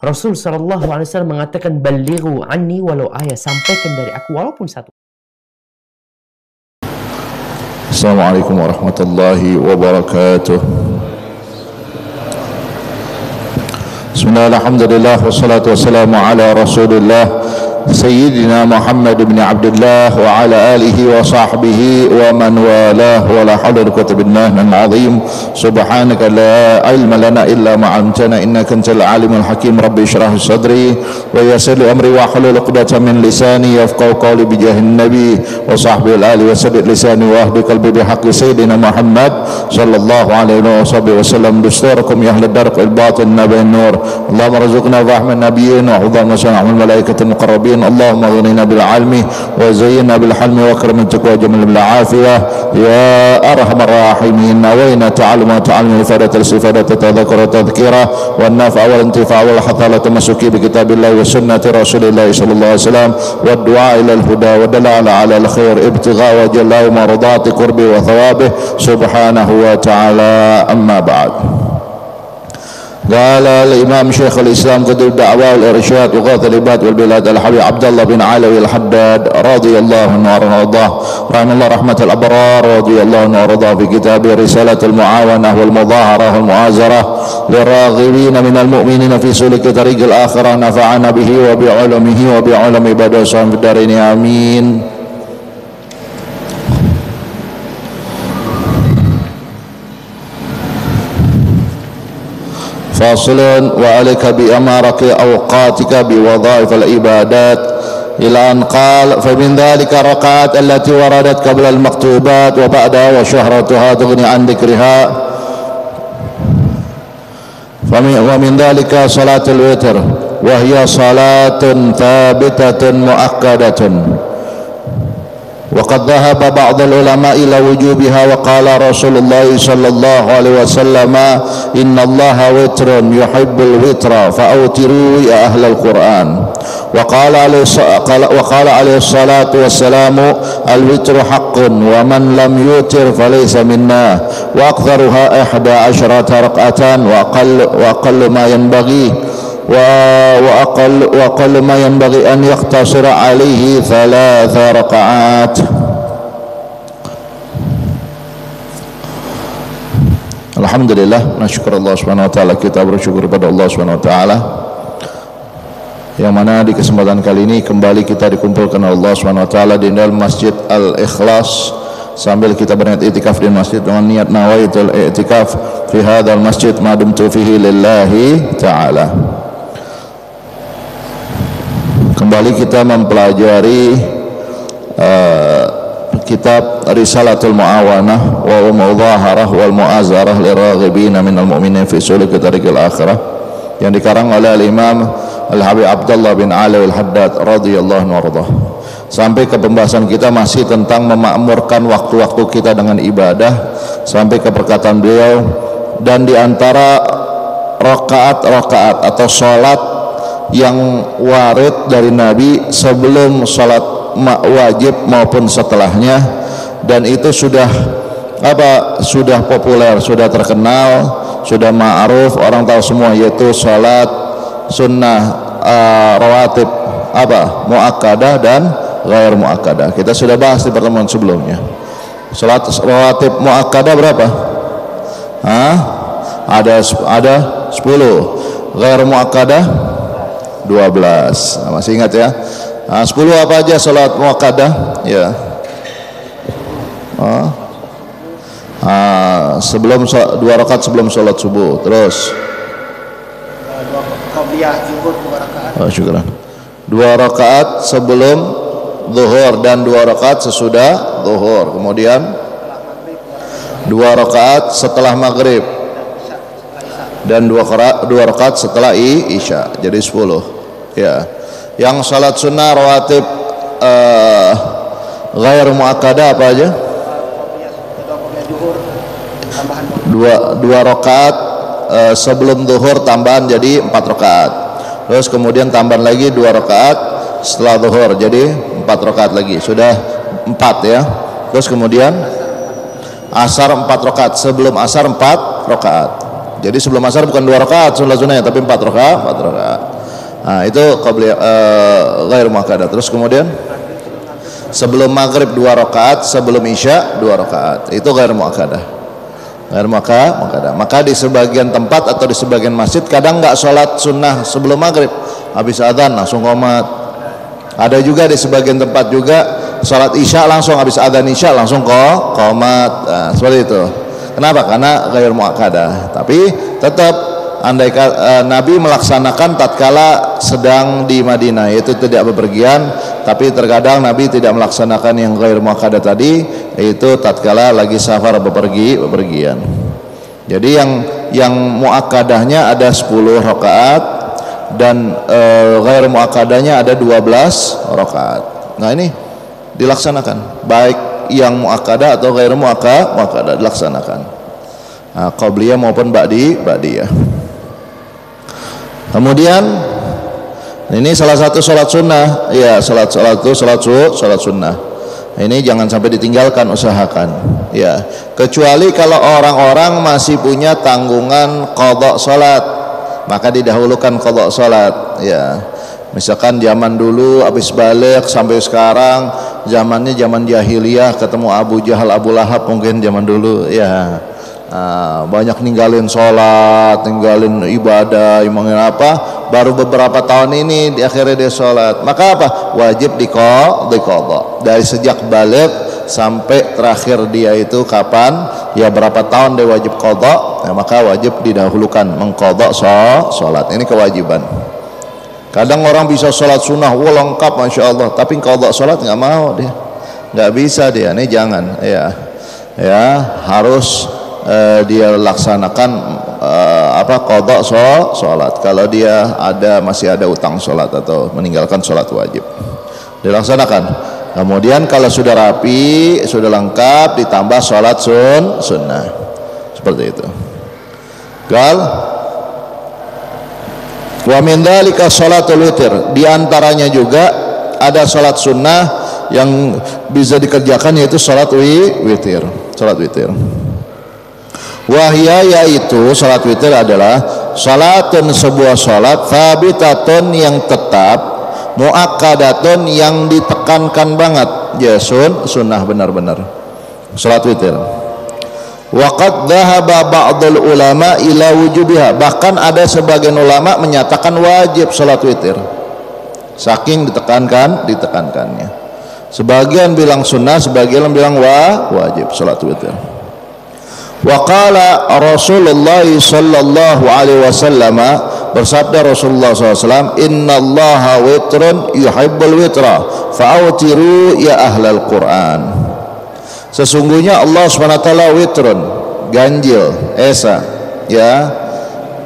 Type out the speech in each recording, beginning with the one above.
Rasul SAW mengatakan, balighu anni walau ayat, sampaikan dari aku walaupun satu. Assalamualaikum warahmatullahi wabarakatuh. Bismillah, alhamdulillah, wassalatu wassalamu ala rasulillah Sayyidina Muhammad bin Abdullah wa ala alihi wa sahbihi wa man walah wa la hawla wa quwwata illa billahil azim. Subhanaka la ilma lana illa ma 'allamtana innaka antal alimul hakim. Rabbi shrah sadri wa yassir li amri wa hlul 'uqdatam min lisani yafqahu qawli bi jahin nabi wa sahbihi al ali wa saddid lisani wa ahdi qalbi bi haqqi sayyidina Muhammad sallallahu alaihi wasallam. Dusturakum ya ahlad darq al batin nabi nur. Allahumma rzuqna fahman nabiyyin wa hudhan sana'ul malaikatil muqarrabin. اللهم اغننا بالعلم وزينا بالحلم واكرم التقوى وجمل بالعافيه يا ارحم الراحمين. نوينا تعلم وتعلم الافاده الاستفاده التذكر والتذكيره والنفع والانتفاع والحث على التمسك بكتاب الله وسنه رسول الله صلى الله عليه وسلم والدعاء الى الهدى والدلال على الخير ابتغاء وجه الله ومرضات قربه وثوابه سبحانه وتعالى. اما بعد. قال الإمام شيخ الإسلام قدر الدعوة والإرشاد وغاث العباد والبلاد الحبيب عبد الله بن علوي الحداد رضي الله عنه وارضاه رحمه الله رحمة الأبرار رضي الله عنه وارضاه في كتابه رسالة المعاونة والمظاهرة والمؤازرة للراغبين من المؤمنين في سلك طريق الآخرة. نفعنا به وبعلمه وبعلم عباده الصالحين في الدارين آمين. فاصل وعليك بأمارك أوقاتك بوظائف العبادات إلى أن قال فمن ذلك الركعات التي وردت قبل المكتوبات وبعدها وشهرتها تغني عن ذكرها. ومن ذلك صلاة الوتر وهي صلاة ثابتة مؤكدة وقد ذهب بعض العلماء إلى وجوبها وقال رسول الله صلى الله عليه وسلم إن الله وتر يحب الوتر فأوتروا يا أهل القرآن. وقال عليه الصلاة والسلام الوتر حق ومن لم يوتر فليس منا وأكثرها 11 ركعة وأقل ما ينبغي وأقل ما ينبغي أن يقتصر عليه 3 ركعات. Alhamdulillah, nasyukur Allah Subhanahu wa taala, kita bersyukur kepada Allah Subhanahu wa taala yang mana di kesempatan kali ini kembali kita dikumpulkan oleh Allah Subhanahu wa taala di dalam Masjid Al-Ikhlas sambil kita berniat i'tikaf di masjid dengan niat nawaitul i'tikaf fi hadzal masjid ma dumtu fihi lillahi taala. Kembali kita mempelajari kitab Risalatul Mu'awanah wa Mudhaharah wal Mu'azarah liraghibina minal mu'minin fi suluk tariqil akhirah yang dikarang oleh Al-Imam Al-Habib Abdullah bin Alawi Al-Haddad radhiyallahu anhu warḍah. Sampai ke pembahasan kita masih tentang memakmurkan waktu-waktu kita dengan ibadah sampai ke perkataan beliau, dan di antara rakaat-rakaat atau salat yang warid dari Nabi sebelum salat wajib maupun setelahnya, dan itu sudah populer, sudah terkenal, sudah ma'ruf, orang tahu semua, yaitu salat sunnah rawatib muakkadah dan ghair muakkadah. Kita sudah bahas di pertemuan sebelumnya. Salat rawatib muakkadah berapa? Ada 10. Ghair muakkadah 12. Masih ingat ya? 10 apa aja salat muakkadah? Ya. Sebelum 2 rakaat sebelum salat subuh. Terus qabliyah zuhur 2 rakaat. Syukran. 2 rakaat sebelum zuhur dan 2 rakaat sesudah zuhur. Kemudian 2 rakaat setelah maghrib dan 2 rakaat setelah isya. Jadi 10. Ya. Yang salat sunnah rawatib ghair muakkadah apa aja? 2 rakaat sebelum zuhur tambahan jadi 4 rakaat. Terus kemudian tambahan lagi 2 rakaat setelah zuhur jadi 4 rakaat lagi. Sudah 4 ya. Terus kemudian asar 4 rakaat, sebelum asar 4 rakaat. Jadi sebelum asar bukan 2 rakaat sholat sunnahnya, tapi 4 rakaat, 4 rakaat. Nah, itu qabliyah ghair muakkadah. Terus kemudian sebelum maghrib 2 rakaat, sebelum isya 2 rakaat. Itu ghair muakkadah. Ghair muakkadah. Maka di sebagian tempat atau di sebagian masjid kadang enggak sholat sunnah sebelum maghrib, habis adzan langsung qomat. Ada juga di sebagian tempat juga sholat isya langsung habis adzan isya langsung qomat. Nah, seperti itu. Kenapa? Karena ghair muakkadah. Tapi tetap andai Nabi melaksanakan tatkala sedang di Madinah, yaitu tidak bepergian, tapi terkadang Nabi tidak melaksanakan yang ghair muakkadah tadi, yaitu tatkala lagi safar bepergian. Jadi yang muakkadahnya ada 10 rakaat dan ghair muakkadahnya ada 12 rakaat. Nah, ini dilaksanakan baik yang muakkadah atau ghair muakkadah dilaksanakan. Nah, qabliyah maupun ba'diyah. Kemudian ini salah satu sholat sunnah, ya sholat sunnah. Ini jangan sampai ditinggalkan, usahakan. Ya, kecuali kalau orang-orang masih punya tanggungan qadha sholat, maka didahulukan qadha sholat. Ya, misalkan zaman dulu habis balik sampai sekarang, zamannya zaman jahiliyah, ketemu Abu Jahal, Abu Lahab mungkin zaman dulu, ya. Banyak ninggalin sholat, ninggalin ibadah, imangin apa, baru beberapa tahun ini di akhirnya dia sholat, maka apa? Wajib diqadha dari sejak balik sampai terakhir dia itu kapan, ya berapa tahun dia wajib qadha, ya, maka wajib didahulukan mengqadha sholat. Ini kewajiban. Kadang orang bisa sholat sunnah, wah lengkap masya Allah, tapi qadha sholat nggak mau dia, nggak bisa dia. Ini jangan, ya harus dia laksanakan qadha sholat kalau dia masih ada utang sholat atau meninggalkan sholat wajib, dilaksanakan. Kemudian kalau sudah rapi, sudah lengkap, ditambah sholat sunnah seperti itu. Wa min dzalika sholatul witir, di antaranya juga ada sholat sunnah yang bisa dikerjakan, yaitu sholat witir. Wahya, yaitu salat witir adalah salatun, sebuah salat, thabitatun, yang tetap, muakkadatun, yang ditekankan banget, ya sunnah benar-benar salat witir. Waqad dhahaba ba'dul ulama ila wujubiha, bahkan ada sebagian ulama menyatakan wajib salat witir, saking ditekankannya. Sebagian bilang sunnah, sebagian bilang wajib salat witir. Wa qala Rasulullah sallallahu alaihi wasallam, bersabda Rasulullah SAW, innallaha witrun yuhibbul witra fa'autiru ya ahlal Quran. Sesungguhnya Allah SWT witrun, ganjil, esa, ya,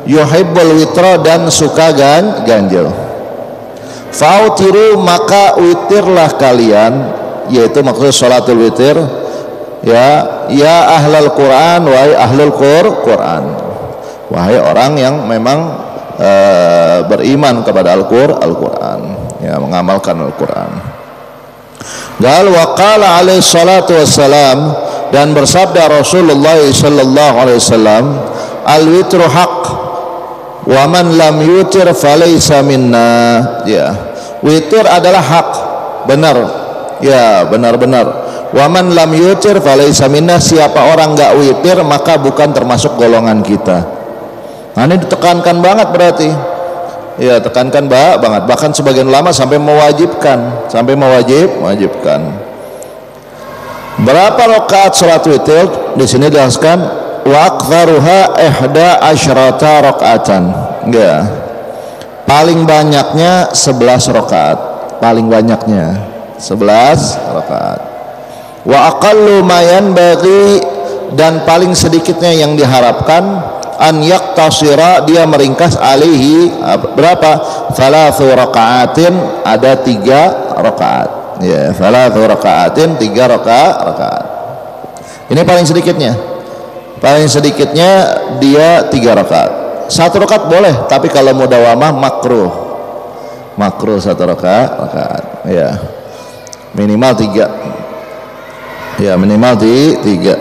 yuhibbul witra, dan suka ganjil. Fa'autiru, maka witirlah kalian, yaitu maksud salatul witir, ya ahlal Quran, wahai ahlul Quran, wahai orang yang memang beriman kepada Al-Quran, ya, mengamalkan Al-Quran. Gal wa qala alaihi salatu wassalam, dan bersabda Rasulullah sallallahu alaihi wasallam, al-witru haq wa man lam yutir falaysa minna. Ya, witir adalah hak, benar, ya, benar-benar. Wa man lam yutir falaysa minna, siapa orang enggak witir maka bukan termasuk golongan kita. Nah, ini ditekankan banget berarti. Ya, tekankan banget. Bahkan sebagian ulama sampai mewajibkan, Berapa rakaat salat witir? Di sini dijelaskan wa aktsaruha 11 rakaatan. Ya. Paling banyaknya 11 rakaat. Paling banyaknya 11 rakaat. Wa aqallu ma yanbaghi, dan paling sedikitnya yang diharapkan, an yaktasira, dia meringkas, alaihi, berapa? Thalathu raka'atin, ada 3 rakaat. Ya, thalathu raka'atin, 3 rakaat. Ini paling sedikitnya. Paling sedikitnya dia 3 rakaat. 1 rakaat boleh, tapi kalau mudawamah makruh. Makruh 1 rakaat. Ya. Minimal 3. Ya, minimal 3.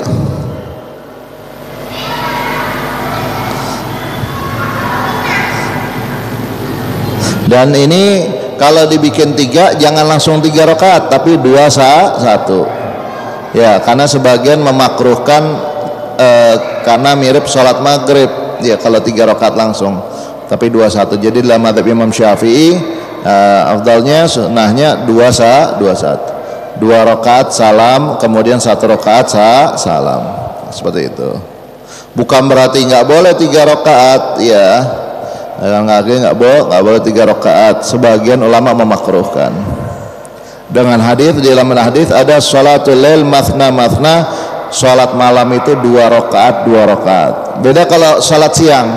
Dan ini kalau dibikin 3 jangan langsung 3 rakaat tapi 2-1 ya, karena sebagian memakruhkan karena mirip sholat maghrib ya kalau 3 rakaat langsung, tapi 2-1. Jadi dalam mazhab Imam Syafi'i afdalnya sunnahnya 2-1, 2 rakaat salam kemudian 1 rakaat salam, seperti itu. Bukan berarti nggak boleh 3 rakaat ya, nggak boleh 3 rakaat. Sebagian ulama memakruhkan dengan hadis. Di dalam hadis ada sholatul lail mathna, sholat malam itu 2 rakaat 2 rakaat. Beda kalau sholat siang.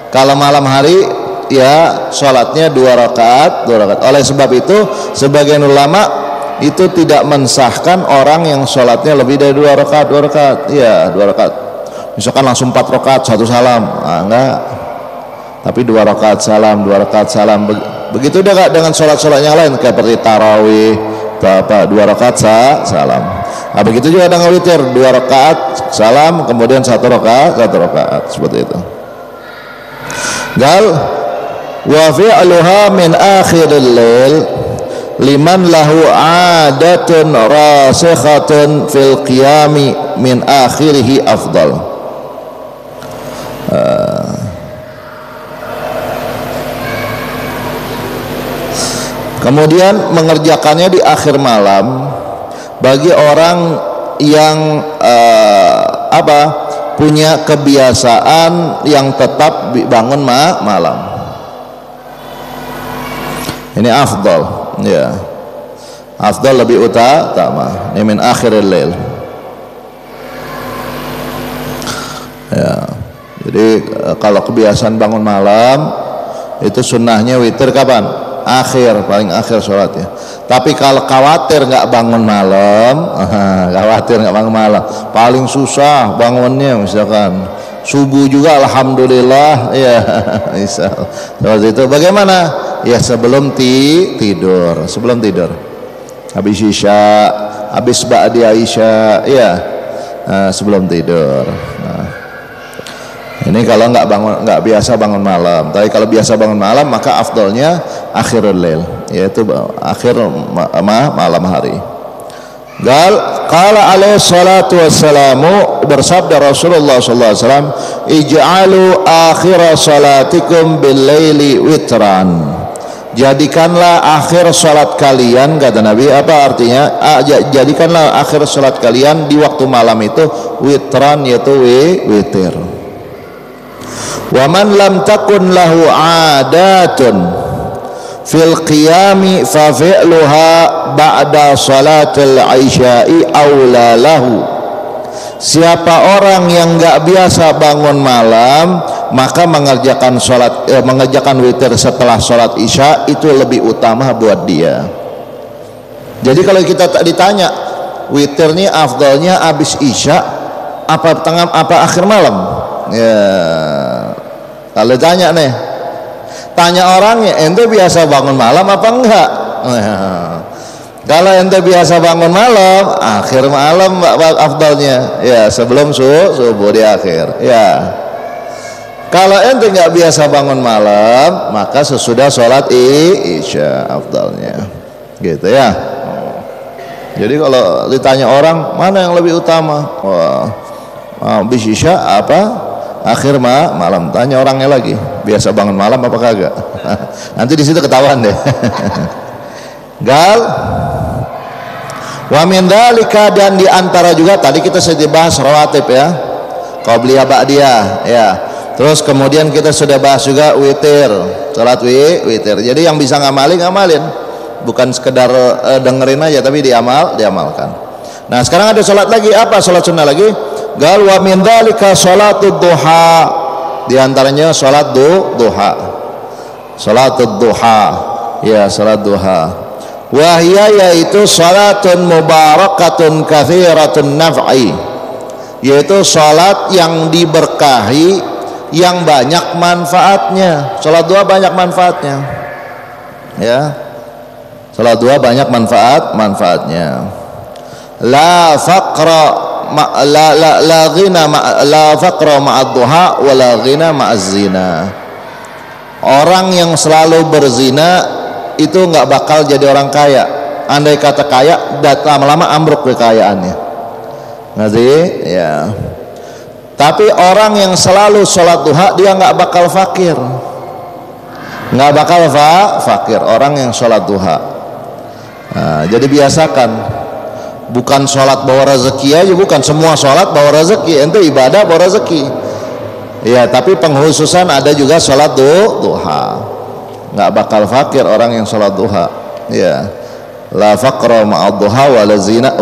Kalau malam hari ya sholatnya 2 rakaat 2 rakaat. Oleh sebab itu sebagian ulama itu tidak mensahkan orang yang sholatnya lebih dari 2 rakaat 2 rakaat ya, 2 rakaat. Misalkan langsung 4 rakaat 1 salam, enggak, tapi 2 rakaat salam 2 rakaat salam. Begitu juga dengan sholat-sholat yang lain kayak seperti tarawih 2 rakaat salam. Nah, begitu juga dengan witir 2 rakaat salam kemudian 1 rakaat seperti itu. Gal wa fi'luha min akhiril lail liman lahu adatun rasikhatun fil qiyami min akhirihi afdal. Kemudian mengerjakannya di akhir malam bagi orang yang punya kebiasaan yang tetap bangun malam. Ini afdal ya. Afdal lebih utama. Ini min akhiril lail. Ya. Jadi kalau kebiasaan bangun malam itu sunnahnya witir kapan? Paling akhir sholatnya. Tapi kalau khawatir nggak bangun malam, paling susah bangunnya misalkan subuh juga alhamdulillah ya, misal seperti itu. Bagaimana? Ya sebelum tidur, habis isya, habis ba'di isya ya, sebelum tidur. Ini kalau nggak biasa bangun malam. Tapi kalau biasa bangun malam maka afdalnya akhirul lail, yaitu akhir malam hari. Qala alaihi salatu wassalamu, bersabda Rasulullah sallallahu alaihi wasallam, ij'alu akhir salatikum bil laili witran. Jadikanlah akhir salat kalian, kata Nabi, apa artinya? Jadikanlah akhir salat kalian di waktu malam itu witran, yaitu witir. Wa man lam takun lahu adatun fil qiyami fa fi'luha ba'da salatil isya'i aula lahu. Siapa orang yang enggak biasa bangun malam, maka mengerjakan mengerjakan witir setelah salat isya itu lebih utama buat dia. Jadi kalau kita ditanya witir ini afdalnya habis isya apa akhir malam? Ya, kalau tanya orangnya, ente biasa bangun malam apa enggak? Kalau ente biasa bangun malam, akhir malam afdalnya ya, sebelum subuh di akhir ya. Kalau ente nggak biasa bangun malam, maka sesudah sholat isya afdalnya, gitu ya. Jadi kalau ditanya orang mana yang lebih utama, habis isya apa akhir malam, tanya orangnya lagi biasa bangun malam apa kagak. Nanti di situ ketahuan deh. Gal wa min dzalika, dan diantara juga tadi kita sudah bahas rawatib ya, qabliyah ba'diyah ya. Terus kemudian kita sudah bahas juga witir, salat witir. Jadi yang bisa ngamalin, bukan sekedar dengerin aja tapi diamalkan. Nah sekarang ada salat lagi, apa salat sunnah lagi? Gal wa min dzalika sholatud duha, di antaranya salat duha. Salatud duha ya, salat duha. Wa hiya, yaitu salatun mubarakatun katsiratun naf'i, yaitu salat yang diberkahi, yang banyak manfaatnya. Salat duha banyak manfaatnya. Ya. Salat duha banyak manfaatnya. La faqra la ghina la faqra ma'ad duha wa la ghina ma'az zina. Orang yang selalu berzina itu nggak bakal jadi orang kaya. Andai kata kaya, lama-lama ambruk kekayaannya. Ngerti? Ya. Tapi orang yang selalu sholat duha dia nggak bakal fakir. Nggak bakal fakir. Orang yang sholat duha. Nah, jadi biasakan. Bukan sholat bawa rezeki aja, bukan semua sholat bawa rezeki. Ente ibadah bawa rezeki. Ya, tapi penghususan ada juga sholat duha. Nggak bakal fakir orang yang sholat duha. Ya, la faqra ma'ad duha wala zina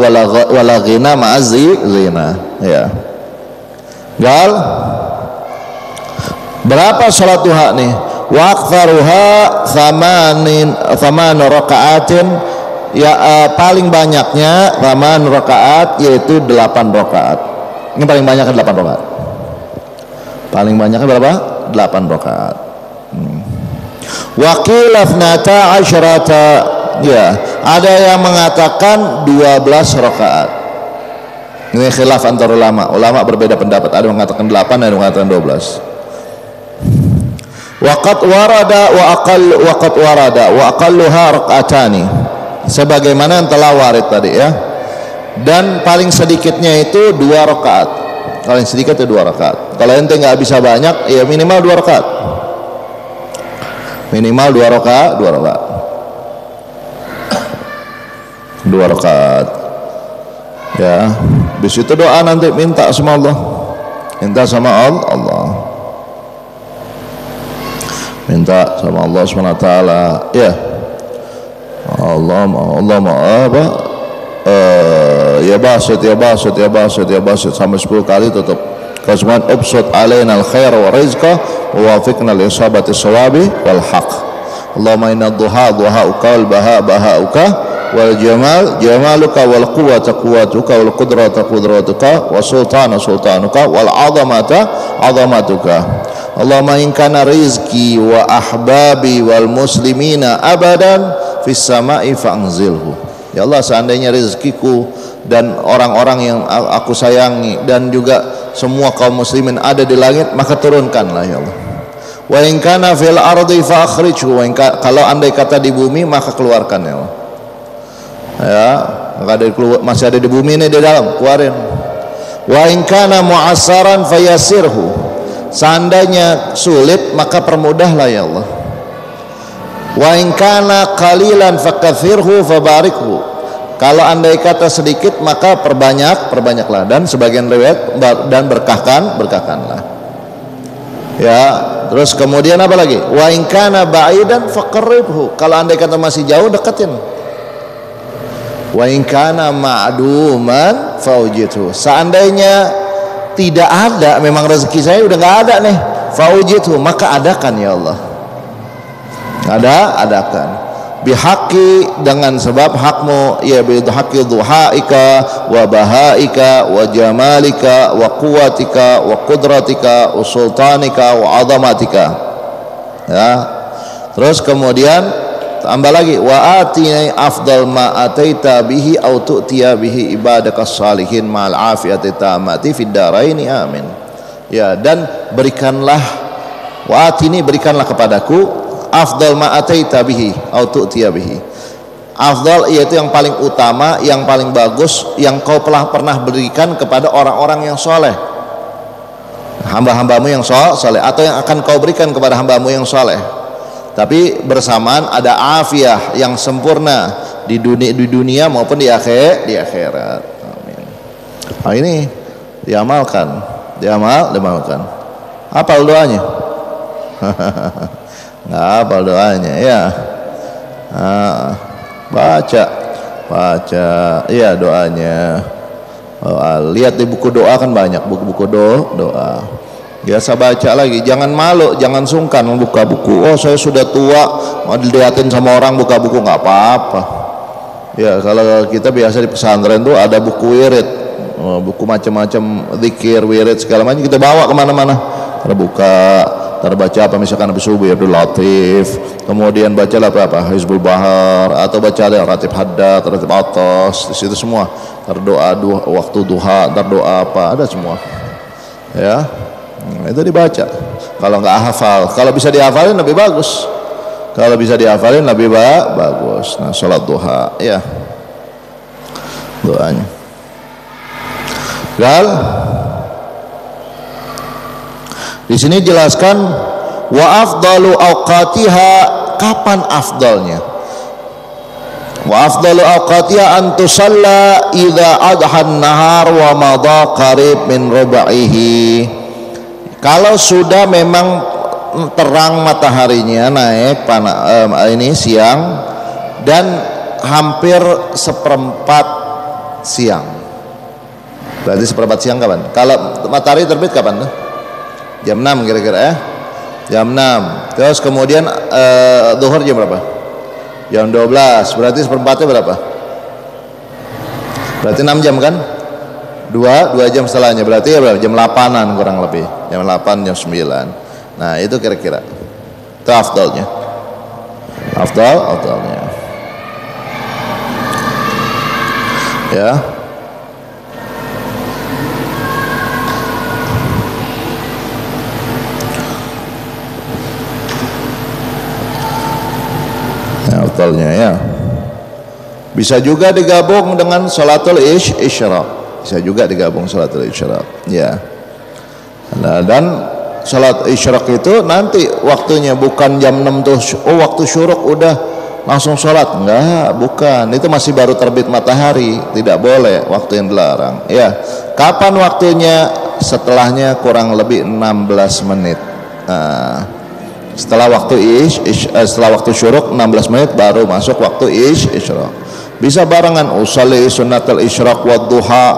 wala ghina ma'az zina. Ya. Gal, berapa sholat duha nih? Wa aktsaruha thaman raka'atin. Ya, paling banyaknya thaman rakaat, yaitu 8 rakaat. Ini paling banyak 8 rakaat. Paling banyaknya berapa? 8 rakaat. Wa qila 12. Ya, ada yang mengatakan 12 rakaat. Ini khilaf antar ulama. Ulama berbeda pendapat. Ada yang mengatakan 8, ada yang mengatakan 12. Waqad warada wa aqalluha rak'atani. Sebagaimana yang telah warid tadi ya. Dan paling sedikitnya itu 2 rakaat. Paling sedikit itu 2 rakaat. Kalau ente nggak bisa banyak, ya minimal 2 rakaat. Minimal 2 rakaat, 2 rakaat. 2 rakaat. Ya, di situ doa nanti minta sama Allah. Minta sama Allah. Minta sama Allah SWT. Ya. Allah apa? Ya basit sampai 10 kali tutup. Kemudian ubsut alaina al-khair wa rizqa wa wafiqna li isabati shawabi wal haq. Allahumma inna duha duhauka wal baha bahauka wal jamal jamaluka wal quwwata quwwatuka wal qudrata qudratuka wa sultana sultanuka wal azamata azamatuka. Allahumma in kana rizqi wa ahbabi wal muslimina abadan fis sama'i fa'anzilhu. Ya Allah, seandainya rezekiku dan orang-orang yang aku sayangi dan juga semua kaum muslimin ada di langit, maka turunkanlah ya Allah. Wa in kana fil ardi fa akhrijhu. Kalau andai kata di bumi, maka keluarkan ya Allah. Ya, maka masih ada di bumi ini, di dalam, keluarin. Wa in kana mu'assaran fayasirhu. Seandainya sulit, maka permudahlah ya Allah. Wa in kana qalilan fakathirhu fabarikhu. Kalau andai kata sedikit, maka perbanyaklah. Dan sebagian riwayat, dan berkahkanlah. Ya, terus kemudian apa lagi? Wa in kana ba'idan faqarribhu. Kalau andai kata masih jauh, deketin. Wa in kana ma'duman faujidhu. Seandainya tidak ada, memang rezeki saya udah nggak ada nih, faujidhu, maka adakan ya Allah. Adakan bihaqi, dengan sebab hakmu, ya bihaqi duhaika wa bahaika wa jamalika wa quwwatika wa qudratika wa sultanika wa azamatika. Ya, terus kemudian tambah lagi, wa atini afdal ma ataita bihi au tu'tiya bihi ibadakas salihin ma'al afiyati tamati fid daraini amin. Ya, dan berikanlah, wa atini, berikanlah kepadaku afdal ma ataita bihi au tu'tiya bihi. Afdal yaitu yang paling utama, yang paling bagus, yang kau pernah berikan kepada orang-orang yang soleh, hamba-hambamu yang soleh, atau yang akan kau berikan kepada hambamu yang soleh. Tapi bersamaan ada afiah yang sempurna di dunia maupun di akhirat. Amin. Nah, ini diamalkan. Hafal doanya? Nggak hafal doanya ya. Baca iya doanya. Lihat di buku doa kan banyak buku-buku doa. Biasa baca lagi, jangan malu, jangan sungkan membuka buku. Oh, saya sudah tua, mau dilihatin sama orang buka buku, nggak apa-apa. Ya, kalau kita biasa di pesantren tuh ada buku wirid, buku macam-macam, zikir, wirid segala macam, kita bawa kemana-mana. Terbuka, terbaca apa, misalkan Habis Subuh Abdul Latif, kemudian bacalah apa Hizbul Bahar, atau baca ada Ratib Haddad, Ratib Atas, di situ semua terdoa waktu duha, terdoa apa, ada semua. Ya. Itu dibaca. kalau nggak hafal. Kalau bisa dihafalin lebih bagus. Kalau bisa dihafalin lebih bagus. Nah, sholat duha, ya. Doanya. Gal. Di sini jelaskan wa afdalu awqatiha, kapan afdalnya? Wa afdalu awqatiha an tusalla idza adhan nahar wa madha qarib min rubaihi. Kalau sudah memang terang mataharinya naik ini siang dan hampir seperempat siang. Berarti seperempat siang kapan? Kalau matahari terbit kapan tuh? Jam 6 kira-kira ya. Jam 6. Terus kemudian zuhur jam berapa? Jam 12. Berarti seperempatnya berapa? Berarti 6 jam kan? 2 jam setelahnya. Berarti ya berapa? Jam 8-an kurang lebih. Jam 8, jam 9. Nah, itu kira-kira. Itu afdalnya. Afdalnya. Ya. Afdalnya ya. Bisa juga digabung dengan salatul isyraq. Bisa juga digabung salatul isyraq. Ya. Nah, dan salat isyraq itu nanti waktunya bukan jam 6 tuh, waktu syuruk udah langsung sholat. Enggak, bukan. Itu masih baru terbit matahari, tidak boleh, waktu yang dilarang. Ya. Kapan waktunya? Setelahnya kurang lebih 16 menit. Nah, setelah waktu syuruk 16 menit baru masuk waktu isyraq. Bisa barengan usolli sunnatul isyraq wa duha,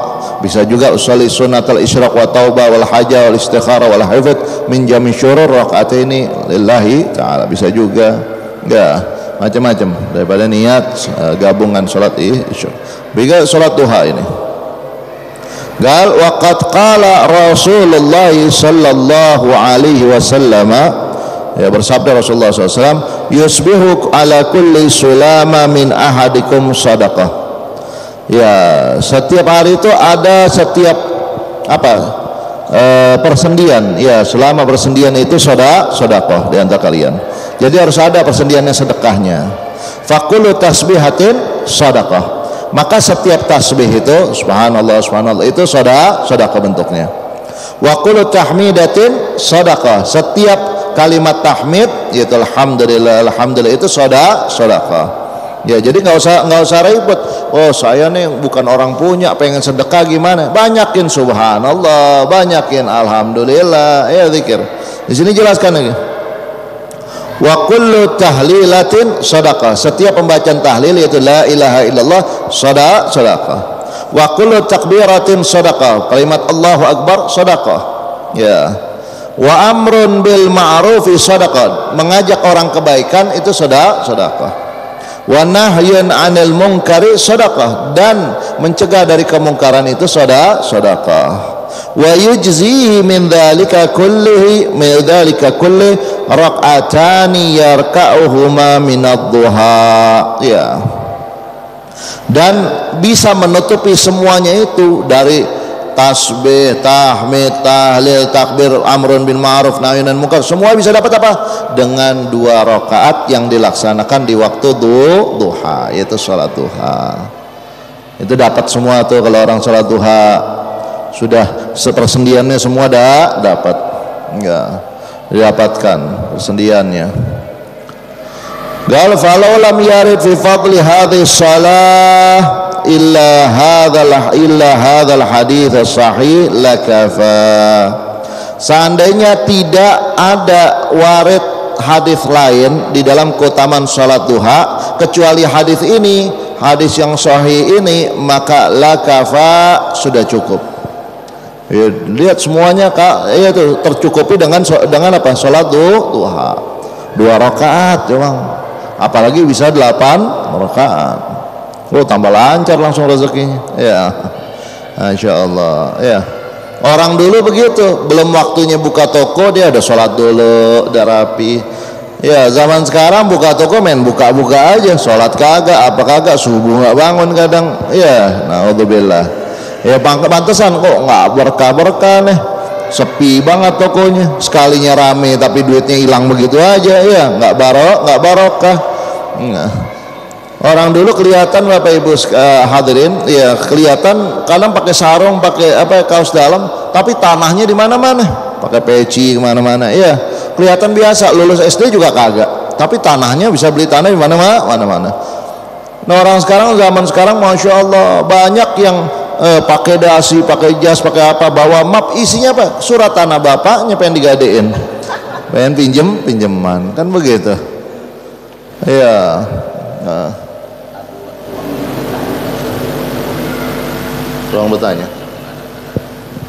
bisa juga usolli sunnatul isyraq wa taubah wal haja wal istikhara wal hifdz min jami syurur rakaataini lillahi ta'ala. Bisa juga, ya macam-macam daripada niat gabungan salat isyraq. Biga salat duha ini. Gal waqad qala Rasulullah sallallahu alaihi wasallam, ya bersabda Rasulullah SAW, yusbihu ala kulli sulama min ahadikum sadaqah. Ya, setiap hari itu ada setiap persendian. Ya, selama persendian itu sedekah di antara kalian. Jadi harus ada persendiannya, sedekahnya. Faqulu tasbihatin sadaqah. Maka setiap tasbih itu subhanallah subhanallah itu sedekah bentuknya. Wa qulu tahmidatin sadaqah. Setiap kalimat tahmid yaitu alhamdulillah alhamdulillah itu sedekah. Ya, jadi nggak usah ribet. Oh, saya nih bukan orang punya, pengen sedekah gimana? Banyakin subhanallah, banyakin alhamdulillah, ya zikir. Di sini jelaskan lagi. Wa kullu tahlilatin sadaqah. Setiap pembacaan tahlil yaitu la ilaha illallah sadaqah. Wa kullu takbiratin sadaqah. Kalimat Allahu akbar sadaqah. Ya. Wa amrun bil ma'rufi sadaqah. Mengajak orang kebaikan itu sedekah. Wa nahyun 'anil munkari sadaqah, dan mencegah dari kemungkaran itu sedekah. Wa yujzihi min dzalika kulli rak'atani yarka'uhuma min ad-duha. Ya. Dan bisa menutupi semuanya itu dari tasbih, tahmid, tahlil, takbir, amrun bil ma'ruf, nahyun anil munkar, semua bisa dapat apa? Dengan 2 rakaat yang dilaksanakan di waktu duha, yaitu salat duha. Itu dapat semua tuh kalau orang salat duha. Sudah sepersendiannya semua dapat. Enggak didapatkan persendiannya. Gal falau lam yarid fi fadli hadhihi shalah illa hadzal hadits sahih lakafa. Seandainya tidak ada warid hadis lain di dalam keutamaan salat duha kecuali hadis ini, hadis yang sahih ini, maka lakafa, sudah cukup. Ya, lihat semuanya Kak, ya itu tercukupi dengan apa? Salat duha 2 rakaat doang. Apalagi bisa 8 rakaat. Oh, tambah lancar langsung rezekinya. Ya. Masyaallah. Ya. Orang dulu begitu, belum waktunya buka toko dia udah sholat dulu, udah rapi. Ya, zaman sekarang buka toko main buka-buka aja, sholat kagak, apa kagak, subuh nggak bangun kadang. Ya, naudzubillah. Ya, pantesan kok nggak berkah-berkah nih. sepi banget tokonya, sekalinya rame tapi duitnya hilang begitu aja, ya nggak barokah. Nah, orang dulu kelihatan Bapak Ibu hadirin, ya kelihatan kadang pakai sarung, pakai kaos dalam, tapi tanahnya di mana-mana, pakai peci kemana-mana, ya kelihatan biasa. Lulus SD juga kagak, tapi tanahnya bisa beli tanah di mana-mana. Nah, orang sekarang, zaman sekarang, masya Allah, banyak yang pakai dasi, pakai jas, pakai apa, bawa map, isinya apa? Surat tanah bapaknya pengen digadein, pengen pinjeman, kan begitu. Ya. Nah. Tolong bertanya.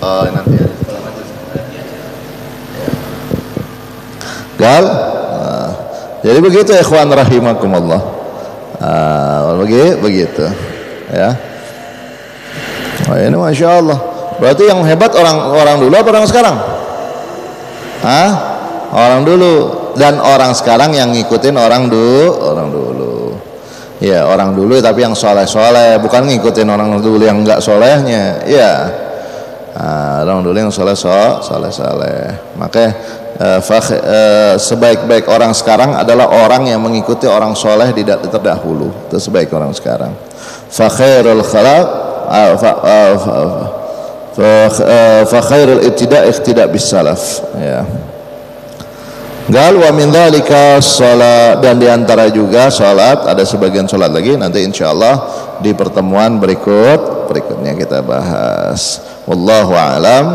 Oh, nanti ya. Gal. Nah. Jadi begitu ikhwan rahimakumullah. Begitu. Ya. Oh, ini masya Allah. Berarti yang hebat orang dulu apa orang sekarang? Orang dulu. Dan orang sekarang yang ngikutin orang dulu. Ya, orang dulu tapi yang soleh, bukan ngikutin orang dulu yang enggak solehnya. Ya, orang dulu yang soleh. Makanya sebaik-baik orang sekarang adalah orang yang mengikuti orang soleh di terdahulu. Itu sebaik orang sekarang. Fa khairul khalaq fa khairul iqtida bis salaf. Ya. Gal wa min dzalika shalat, dan diantara juga salat, ada sebagian salat lagi nanti insyaallah di pertemuan berikutnya kita bahas. Wallahu a'lam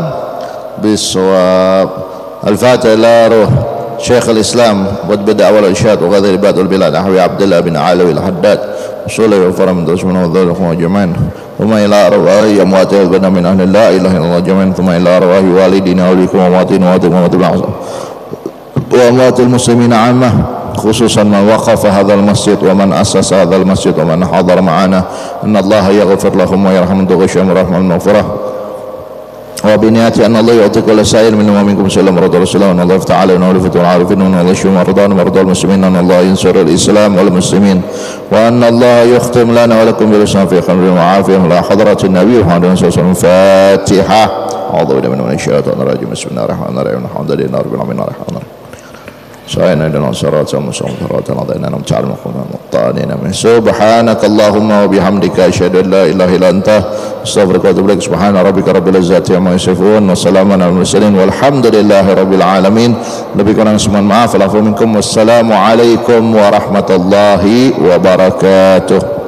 bissawab. Al-Fatihah ila ruh Syekh al-Islam wa bid'ah wal irsyad wa ghadhir ibad wal bilad ahwi Abdullah bin Alawi al-Haddad sallallahu faram dusman wa dzalika jama'an thumma ila arwahi amwatil bana min ahli la ilaha illallah jama'an thumma ila arwahi walidina wa likum wa matin wa وأموات المسلمين عامة خصوصا من وقف هذا المسجد ومن أسس هذا المسجد ومن حضر معنا أن الله يغفر لهم ويرحمهم ويغشهم ورحمة المغفرة وبنيات أن الله يعطي كل سائر منهم ومنكم سلام رضا رسول الله أن الله يفتح علينا ولفتح العارفين وأن الله يشفي مرضانا ومرضى المسلمين أن الله ينصر الإسلام والمسلمين وأن الله يختم لنا ولكم بالإسلام في خير وعافية على حضرة النبي محمد صلى الله عليه وسلم. الفاتحة. أعوذ بالله من الشيطان الرجيم. بسم الله الرحمن الرحيم. الحمد لله رب العالمين الرحمن الرحيم. سعينا لنا صراط المستقيم صراط الذين أنعمت عليهم غير المغضوب سبحانك اللهم وبحمدك أشهد أن لا إله إلا أنت أستغفرك وأتوب إليك. سبحان ربك رب العزة عما يصفون وسلام على المرسلين والحمد لله رب العالمين. Lebih kurang mohon maaf. Assalamualaikum warahmatullahi wabarakatuh.